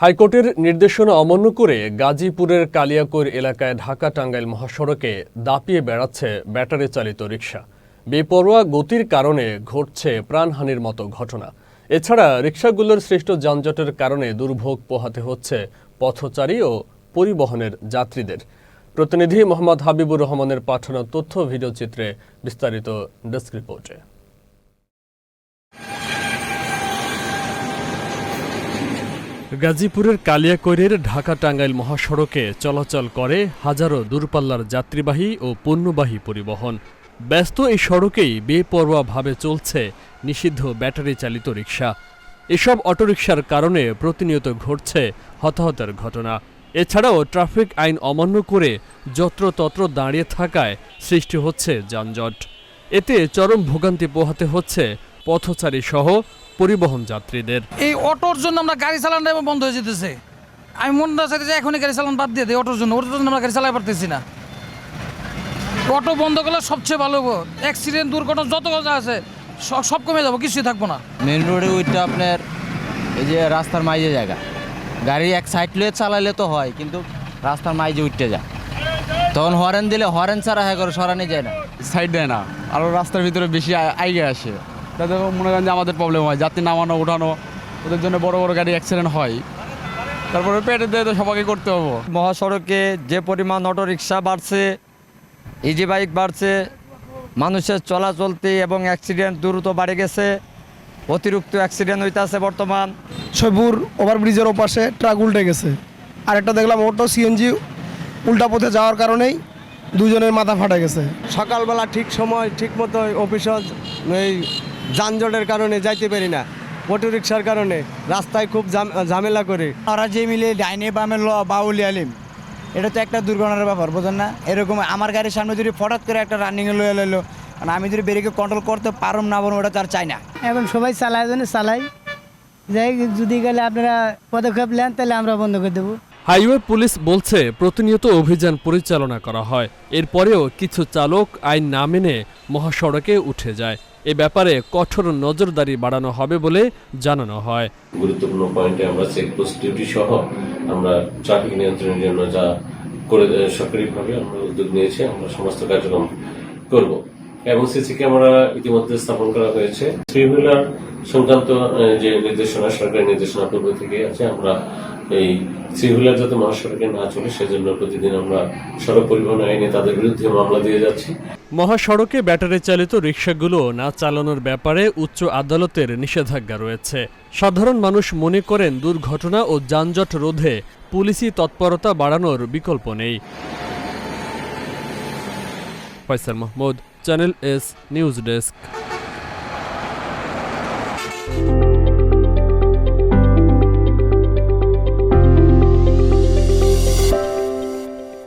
হাইকোর্টের নির্দেশনা অমান্য করে গাজীপুরের কালিয়াকৈর এলাকায় ঢাকা-টাঙ্গাইল মহাসড়কে দাপিয়ে বেড়াচ্ছে ব্যাটারি চালিত রিকশা। বেপরোয়া গতির কারণে ঘটছে প্রাণহানির মতো ঘটনা। এছাড়া রিকশাগুলোর সৃষ্ট যানজটের কারণে দুর্ভোগ পোহাতে হচ্ছে পথচারী ও পরিবহনের যাত্রীদের। প্রতিনিধি মোহাম্মদ হাবিবুর রহমানের পাঠানো তথ্য ভিডিওচিত্রে বিস্তারিত ডেস্ক রিপোর্টে। গাজীপুরের কালিয়াকৈরের ঢাকা-টাঙ্গাইল মহাসড়কে চলাচল করে হাজারো দূরপাল্লার যাত্রীবাহী ও পণ্যবাহী পরিবহন। ব্যস্ত এই সড়কেই বেপরোয়াভাবে চলছে নিষিদ্ধ ব্যাটারি চালিত রিকশা। এসব অটোরিকশার কারণে প্রতিনিয়ত ঘটছে হতাহতের ঘটনা। এছাড়াও ট্রাফিক আইন অমান্য করে যত্রতত্র দাঁড়িয়ে থাকায় সৃষ্টি হচ্ছে যানজট। এতে চরম ভোগান্তি পোহাতে হচ্ছে পথচারী সহ পরিবহন যাত্রীদের। এই অটোর জন্য আমরা গাড়ি চালানো বন্ধ হয়ে যেতেছে। আমি মনে চাই যে এখনই গাড়ি চালানো বাদ দিয়ে দিই। ওটার জন্য আমরা গাড়ি চালাই পারতেছি না। অটো বন্ধ করলে সবচেয়ে ভালো হবো। অ্যাক্সিডেন্ট দুর্ঘটনা যত কথা আছে সব কমে যাবো, কিছুই থাকবো না। মেন রোডে ওইটা আপনার এই যে রাস্তার মাঝে জায়গা, গাড়ি এক সাইড লয়ে চালাইলে তো হয়, কিন্তু রাস্তার মাঝে উঠতে যায়, তখন হরেন দিলে হরেন ছাড়া হ্যাঁ করে সরানি যায় না, সাইড দেয় না, আরও রাস্তার ভিতরে বেশি আইগে আসে। তাদের মনে করেন যে আমাদের প্রবলেম হয়, যাত্রী নামানো উঠানো, ওদের জন্য বড় বড় গাড়ি অ্যাক্সিডেন্ট হয়। তারপরে পেটে দিয়ে তো সবাইকে করতে হবো। মহাসড়কে যে পরিমাণ অটোরিকশা বাড়ছে, ইজি বাইক বাড়ছে, মানুষের চলাচলতে এবং অ্যাক্সিডেন্ট দ্রুত বাড়ে গেছে। অতিরিক্ত অ্যাক্সিডেন্ট হইতেছে বর্তমান। সৈপুর ওভারব্রিজের ওপাশে ট্রাক উল্টে গেছে, আরেকটা দেখলাম অটো সিএনজি উল্টা পথে যাওয়ার কারণেই দুজনের মাথা ফাটে গেছে। সকালবেলা ঠিক সময় ঠিক মতো অফিস এই যানজটের কারণে যাইতে পারি না, অটো রিক্সার কারণে রাস্তায় খুব ঝামেলা করে। ওরা যে মিলে ডাইনে বামে বাউলি আলিম, এটা তো একটা দুর্ঘটনার ব্যাপার, বোঝেন না? এরকম আমার গাড়ির সামনে যদি হঠাৎ করে একটা রানিংয়ে লয়ে লইলো, কারণ আমি যদি ব্রেকে কন্ট্রোল করতে পারম না ওটা তো আর চাই না। এখন সবাই চালায় জন্য চালাই, যাই যদি গেলে আপনারা পদক্ষেপ নেন তাহলে আমরা বন্ধ করে দেবো। হাইওয়ে পুলিশ বলছে প্রতিনিয়ত অভিযান পরিচালনা করা হয়, এরপরেও কিছু চালক আইন না মেনে মহাসড়কে উঠে যায়। এ ব্যাপারে কঠোর নজরদারি বাড়ানো হবে বলে জানানো হয়। গুরুত্বপূর্ণ পয়েন্টে আমরা চেকপোস্ট ডিউটি সহ আমরা ট্রাফিক নিয়ন্ত্রণের জন্য যা করে সরকারিভাবে আমরা উদ্যোগ নিয়েছি, আমরা সমস্ত কার্যক্রম করব এবং সিসি ক্যামেরা ইতিমধ্যে স্থাপন করা হয়েছে। থ্রি হুইলার সংক্রান্ত যে নির্দেশনা, সরকারি নির্দেশনা পূর্ব থেকে আছে, আমরা এই থ্রি হুইলার যাতে মহাসড়কে না চলে সেজন্য প্রতিদিন আমরা সড়ক পরিবহন আইনে তাদের বিরুদ্ধে মামলা দিয়ে যাচ্ছি। মহাসড়কে ব্যাটারি চালিত রিকশাগুলো না চালানোর ব্যাপারে উচ্চ আদালতের নিষেধাজ্ঞা রয়েছে। সাধারণ মানুষ মনে করেন দুর্ঘটনা ও যানজট রোধে পুলিশি তৎপরতা বাড়ানোর বিকল্প নেই। Faisal Mahmud, channel S news desk.